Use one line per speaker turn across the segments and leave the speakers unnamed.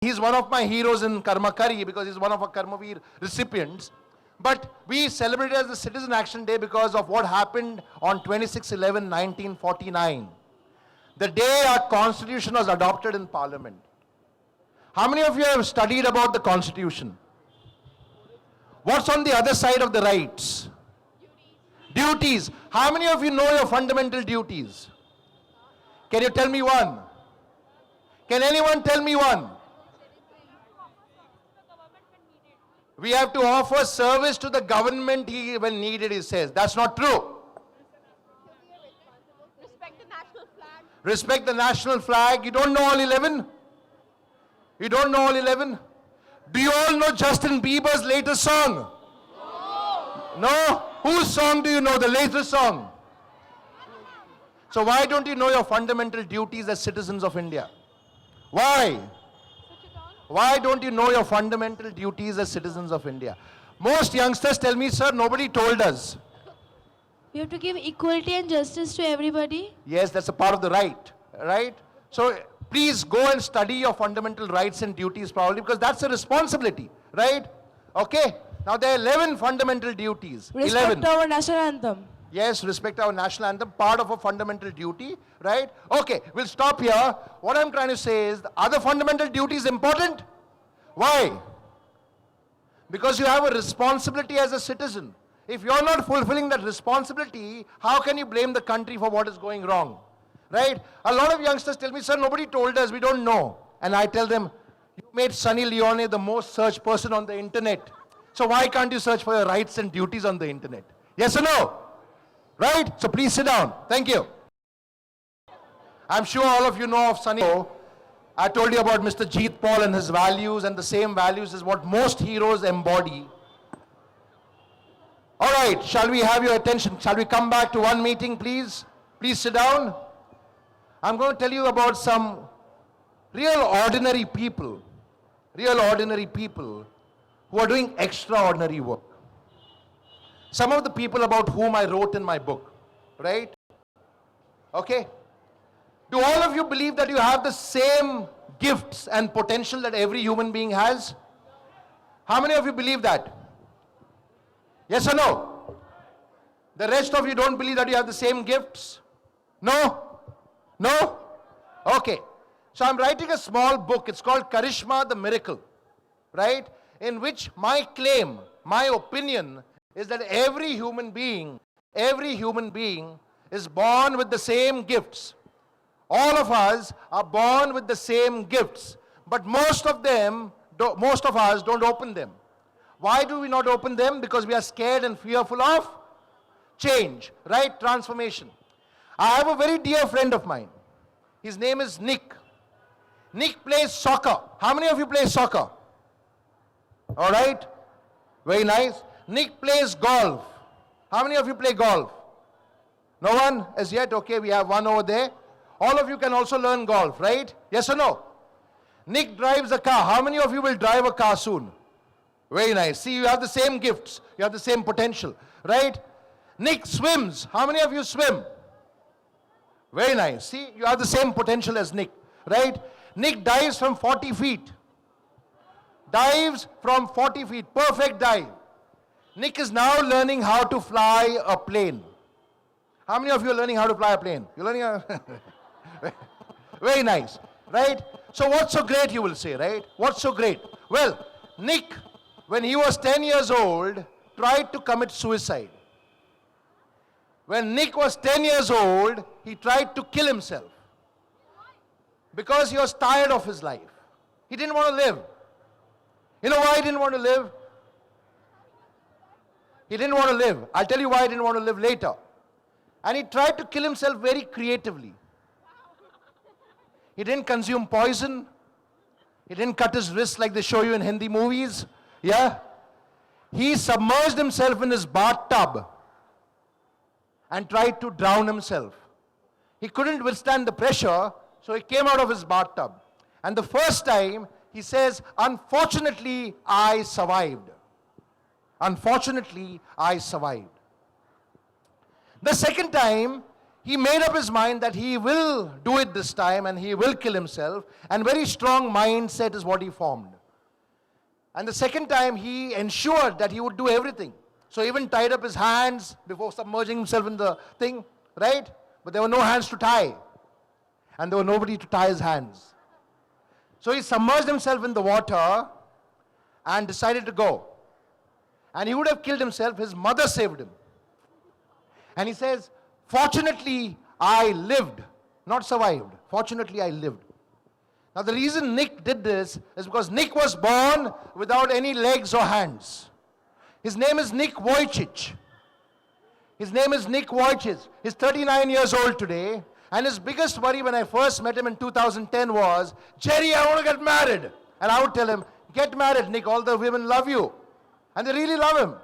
He's one of my heroes in Karma Kari because he's one of our Karmaveer recipients. But we celebrate it as the Citizen Action Day because of what happened on 26/11/1949. The day our constitution was adopted in Parliament. How many of you have studied about the constitution? What's on the other side of the rights? Duties. How many of you know your fundamental duties? Can you tell me one? Can anyone tell me one? We have to offer service to the government when needed, he says. That's not true.
Respect the national flag.
Respect the national flag. You don't know all 11? You don't know all 11? Do you all know Justin Bieber's latest song? No? Whose song do you know, the latest song? So why don't you know your fundamental duties as citizens of India? Why? Why don't you know your fundamental duties as citizens of India? Most youngsters tell me, sir, nobody told us.
We have to give equality and justice to everybody.
Yes, that's a part of the right, right? So please go and study your fundamental rights and duties probably because that's a responsibility, right? Okay, now there are 11 fundamental duties.
Respect
11.
our national anthem.
Yes, respect our national anthem, part of a fundamental duty, right? Okay, we'll stop here. What I'm trying to say is, are the fundamental duties important? Why? Because you have a responsibility as a citizen. If you're not fulfilling that responsibility, how can you blame the country for what is going wrong? Right? A lot of youngsters tell me, sir, nobody told us, we don't know. And I tell them, you made Sunny Leone the most searched person on the internet. So why can't you search for your rights and duties on the internet? Yes or no? Right? So please sit down. Thank you. I'm sure all of you know of Sunny. I told you about Mr. Jeet Paul and his values, and the same values is what most heroes embody. All right, shall we have your attention? Shall we come back to one meeting, please? Please sit down. I'm going to tell you about some real ordinary people who are doing extraordinary work. Some of the people about whom I wrote in my book, right? Okay? Do all of you believe that you have the same gifts and potential that every human being has? How many of you believe that? Yes or no? The rest of you don't believe that you have the same gifts? No? No? Okay. So I'm writing a small book. It's called Karishma the Miracle, right? In which my claim, my opinion is that every human being is born with the same gifts. All of us are born with the same gifts, but most of us don't open them. Why do we not open them? Because we are scared and fearful of change, right? Transformation. I have a very dear friend of mine. His name is Nick. Nick plays soccer. How many of you play soccer? All right? Very nice. Nick plays golf. How many of you play golf? No one as yet? Okay, we have one over there. All of you can also learn golf, right? Yes or no? Nick drives a car. How many of you will drive a car soon? Very nice. See, you have the same gifts. You have the same potential, right? Nick swims. How many of you swim? Very nice. See, you have the same potential as Nick, right? Nick dives from 40 feet. Dives from 40 feet. Perfect dive. Nick is now learning how to fly a plane. How many of you are learning how to fly a plane? You're learning how... Very nice, right? So what's so great, you will say, right? What's so great? Well, Nick, when he was 10 years old, tried to commit suicide. When Nick was 10 years old, he tried to kill himself. Because he was tired of his life. He didn't want to live. You know why he didn't want to live? He didn't want to live. I'll tell you why he didn't want to live later. And he tried to kill himself very creatively. He didn't consume poison. He didn't cut his wrist like they show you in Hindi movies. Yeah? He submerged himself in his bathtub and tried to drown himself. He couldn't withstand the pressure, so he came out of his bathtub. And the first time, he says, unfortunately, I survived. Unfortunately, I survived. The second time, He made up his mind that he will do it this time and he will kill himself, and very strong mindset is what he formed. And the second time he ensured that he would do everything. So even tied up his hands before submerging himself in the thing, right? But there were no hands to tie. And there was nobody to tie his hands. So he submerged himself in the water and decided to go. And he would have killed himself. His mother saved him. And he says, fortunately, I lived, not survived. Fortunately, I lived. Now, the reason Nick did this is because Nick was born without any legs or hands. His name is Nick Vujicic. His name is Nick Vujicic. He's 39 years old today. And his biggest worry when I first met him in 2010 was, Jerry, I want to get married. And I would tell him, get married, Nick. All the women love you. And they really love him.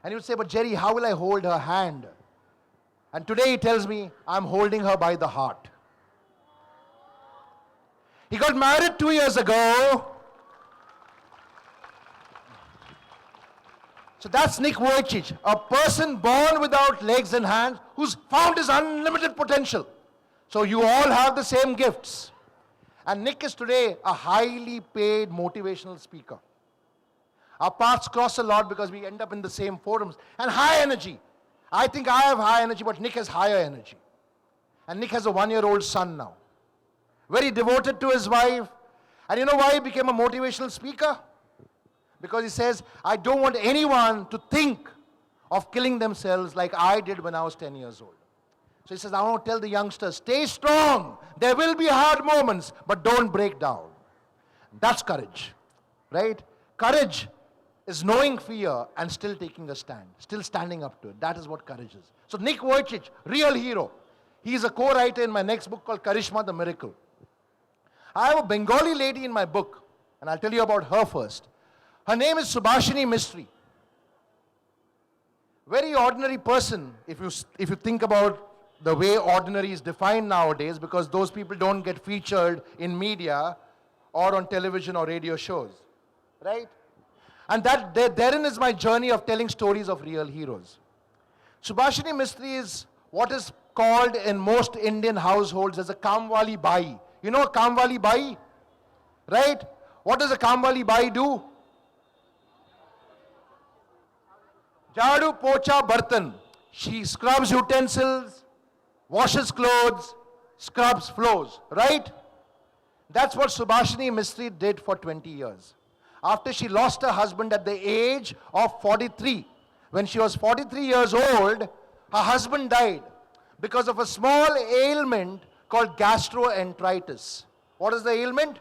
And he would say, but Jerry, how will I hold her hand? And today he tells me, I'm holding her by the heart. He got married 2 years ago. So that's Nick Vujicic, a person born without legs and hands who's found his unlimited potential. So you all have the same gifts. And Nick is today a highly paid motivational speaker. Our paths cross a lot because we end up in the same forums. And high energy. I think I have high energy, but Nick has higher energy. And Nick has a 1-year-old son now. Very devoted to his wife. And you know why he became a motivational speaker? Because he says, I don't want anyone to think of killing themselves like I did when I was 10 years old. So he says, I want to tell the youngsters, stay strong. There will be hard moments, but don't break down. That's courage, right? Courage is knowing fear and still taking a stand, still standing up to it. That is what courage is. So Nick Vujicic, real hero. He is a co-writer in my next book called Karishma the Miracle. I have a Bengali lady in my book, and I'll tell you about her first. Her name is Subhashini Mistry. Very ordinary person, if you think about the way ordinary is defined nowadays, because those people don't get featured in media or on television or radio shows, right? And therein is my journey of telling stories of real heroes. Subhashini Mistry is what is called in most Indian households as a Kamwali Bai. You know a Kamwali Bai? Right? What does a Kamwali Bai do? Jadu, pocha, bartan. She scrubs utensils, washes clothes, scrubs floors, right? That's what Subhashini Mistry did for 20 years. After she lost her husband at the age of 43, when she was 43 years old, her husband died because of a small ailment called gastroenteritis. What is the ailment?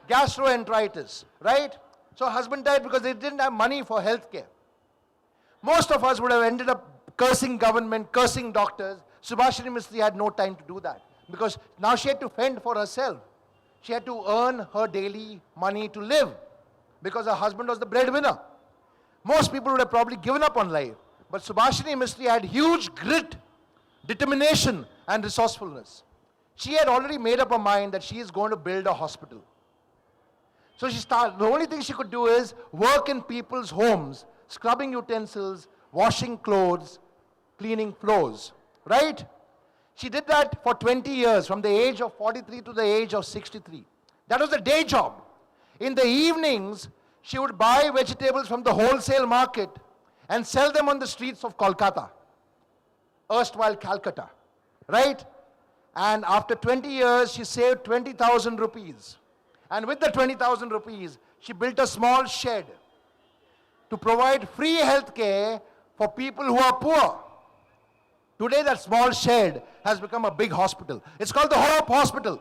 Gastroenteritis, right? So her husband died because they didn't have money for health care. Most of us would have ended up cursing government, cursing doctors. Subhashini Mistry had no time to do that because now she had to fend for herself. She had to earn her daily money to live because her husband was the breadwinner. Most people would have probably given up on life. But Subhashini Mistry had huge grit, determination, and resourcefulness. She had already made up her mind that she is going to build a hospital. So the only thing she could do is work in people's homes, scrubbing utensils, washing clothes, cleaning floors, right? She did that for 20 years, from the age of 43 to the age of 63. That was a day job. In the evenings, she would buy vegetables from the wholesale market and sell them on the streets of Kolkata, erstwhile Calcutta, right? And after 20 years, she saved 20,000 rupees. And with the 20,000 rupees, she built a small shed to provide free health care for people who are poor. Today, that small shed has become a big hospital. It's called the Hope Hospital.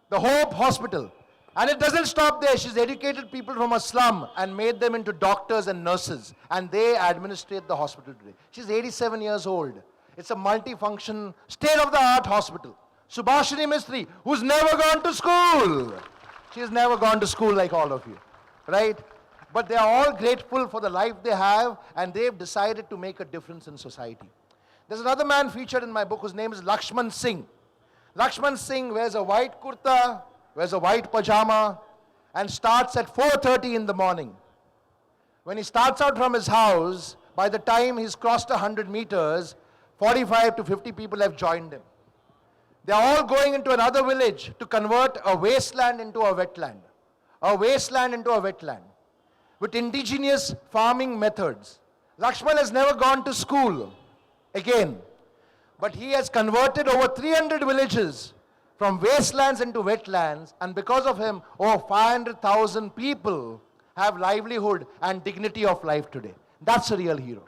The Hope Hospital. And it doesn't stop there. She's educated people from a slum and made them into doctors and nurses. And they administrate the hospital today. She's 87 years old. It's a multifunction, state-of-the-art hospital. Subhashini Mistry, who's never gone to school. She's never gone to school like all of you, right? But they are all grateful for the life they have, and they've decided to make a difference in society. There's another man featured in my book whose name is Lakshman Singh. Lakshman Singh wears a white kurta, wears a white pajama, and starts at 4:30 in the morning. When he starts out from his house, by the time he's crossed 100 meters, 45 to 50 people have joined him. They are all going into another village to convert a wasteland into a wetland. A wasteland into a wetland. With indigenous farming methods. Lakshman has never gone to school again. But he has converted over 300 villages from wastelands into wetlands, and because of him, over 500,000 people have livelihood and dignity of life today. That's a real hero,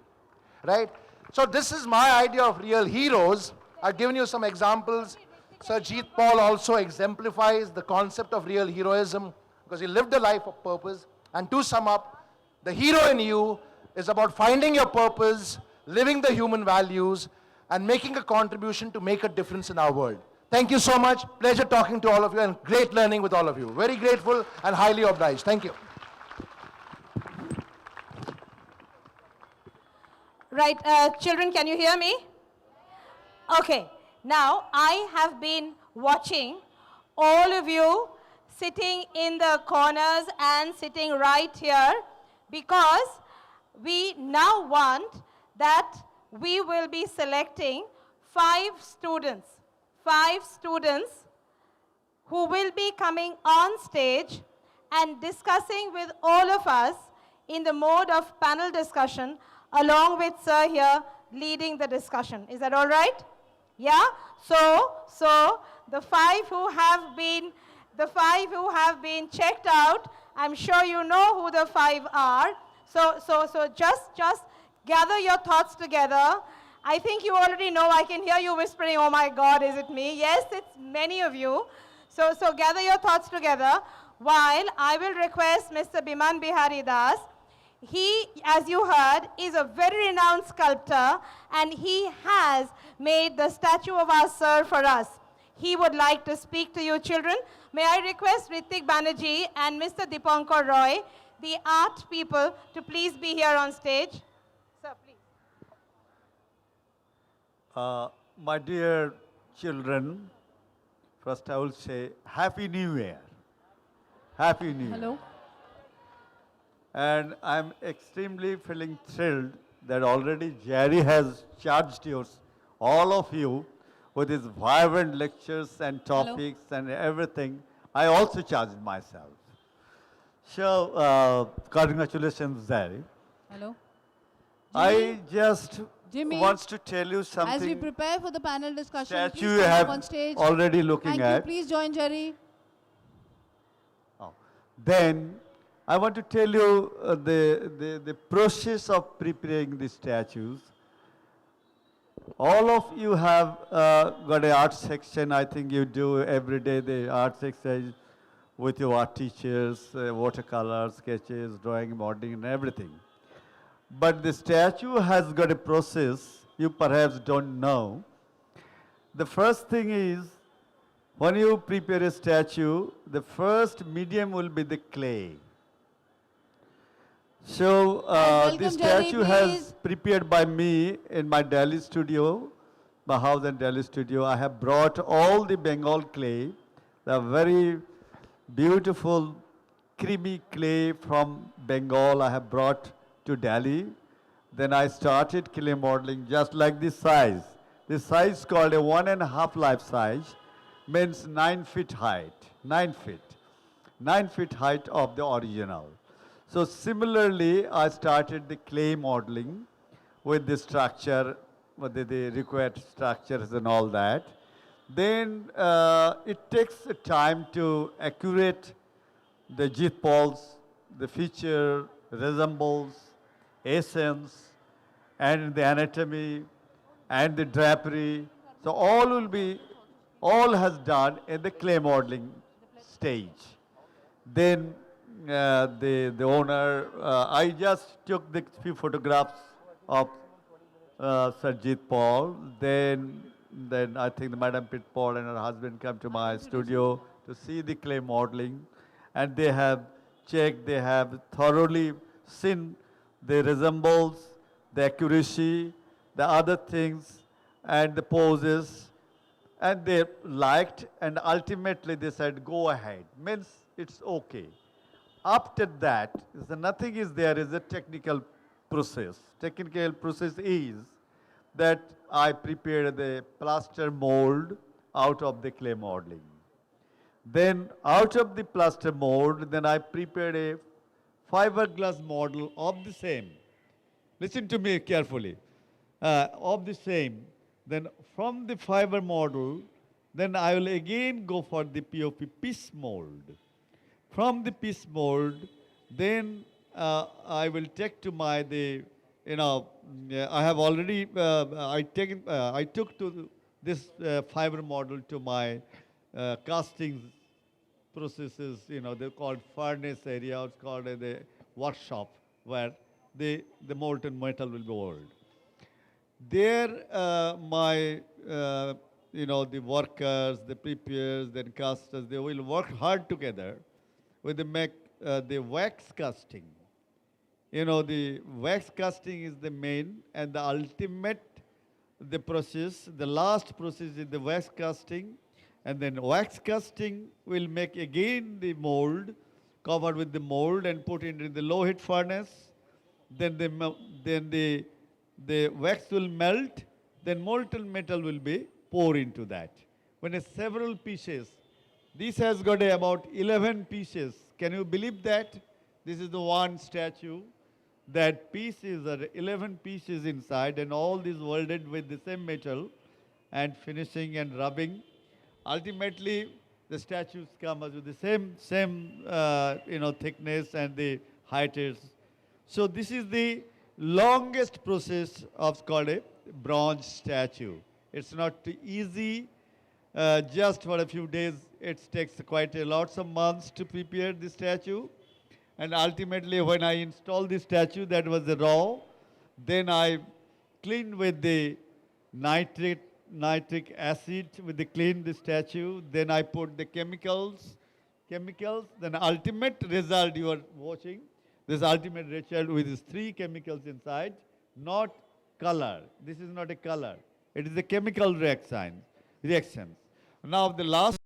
right? So this is my idea of real heroes. I've given you some examples. Sir Jeet Paul also exemplifies the concept of real heroism because he lived a life of purpose. And to sum up, the hero in you is about finding your purpose, living the human values, and making a contribution to make a difference in our world. Thank you so much. Pleasure talking to all of you and great learning with all of you. Very grateful and highly obliged. Thank you.
Right, children, can you hear me? Okay, now I have been watching all of you sitting in the corners and sitting right here because we now want that we will be selecting 5 students who will be coming on stage and discussing with all of us in the mode of panel discussion along with sir here leading the discussion. Is that all right? Yeah? So the 5 who have been checked out, I'm sure you know who the 5 are. So just gather your thoughts together. I think you already know. I can hear you whispering, oh my God, is it me? Yes, it's many of you. So gather your thoughts together while I will request Mr. Biman Bihari Das. He, as you heard, is a very renowned sculptor and he has made the statue of our sir for us. He would like to speak to you children. May I request Ritik Banerjee and Mr. Dipankar Roy, the art people, to please be here on stage. Sir, please.
My dear children, first I will say Happy New Year. Happy New Year.
Hello.
And I'm extremely feeling thrilled that already Jerry has charged all of you with his vibrant lectures and topics and everything. I also charged myself. So, congratulations, Jerry.
Hello.
I just
Jimmy,
wants to tell you something.
as we prepare for the panel discussion,
Statue
please
you
come
have
up on stage.
already looking
Thank
at.
you. Please join Jerry.
Oh. Then I want to tell you the process of preparing the statues. All of you have got an art section. I think you do every day the art exercise with your art teachers, watercolors, sketches, drawing, modeling, and everything. But the statue has got a process you perhaps don't know. The first thing is, when you prepare a statue, the first medium will be the clay. So
welcome,
this
Jerry,
statue
please.
has prepared by me in my Delhi studio, my house in Delhi studio. I have brought all the Bengal clay, the very beautiful creamy clay from Bengal I have brought to Delhi. Then I started clay modeling just like this size. This size called a 1.5 life size, means 9 feet height, 9 feet. 9 feet height of the original. So similarly, I started the clay modeling with the structure, with the required structures and all that. Then it takes a time to accurate the Jeet Paul's, the feature, resembles, essence, and the anatomy, and the drapery. So all has done in the clay modeling stage. Then the owner, I just took the few photographs of Sir Jeet Paul. Then I think the Madam Pitt Paul and her husband come to my studio to see the clay modeling, and they have checked, they have thoroughly seen the resembles, the accuracy, the other things, and the poses, and they liked, and ultimately they said, go ahead, means it's okay. After that, nothing is there is a technical process. Technical process is that I prepared the plaster mold out of the clay modeling. Then out of the plaster mold, then I prepared a fiberglass model of the same. Listen to me carefully. Of the same. Then from the fiber model, then I will again go for the POP piece mold. From the piece mold, then I will take to my I have already I took to this fiber model to my casting processes. They're called furnace area. It's called the workshop where the molten metal will be rolled. There, the workers, the preparers, then casters, they will work hard together with the wax casting. The wax casting is the main and the ultimate, the process, the last process is the wax casting. And then wax casting will make again the mold, covered with the mold and put it in the low heat furnace. Then the wax will melt, then molten metal will be poured into that. When several pieces, this has got about 11 pieces. Can you believe that? This is the one statue. That piece is 11 pieces inside and all these welded with the same metal and finishing and rubbing. Ultimately, the statues come with the same thickness and the height is. So this is the longest process of called a bronze statue. It's not easy. Just for a few days, it takes quite a lots of months to prepare the statue. And ultimately, when I installed the statue, that was the raw. Then I cleaned with the nitric acid with the clean the statue. Then I put the chemicals. Then ultimate result you are watching. This ultimate result with these 3 chemicals inside, not color. This is not a color. It is a chemical reaction. Now the last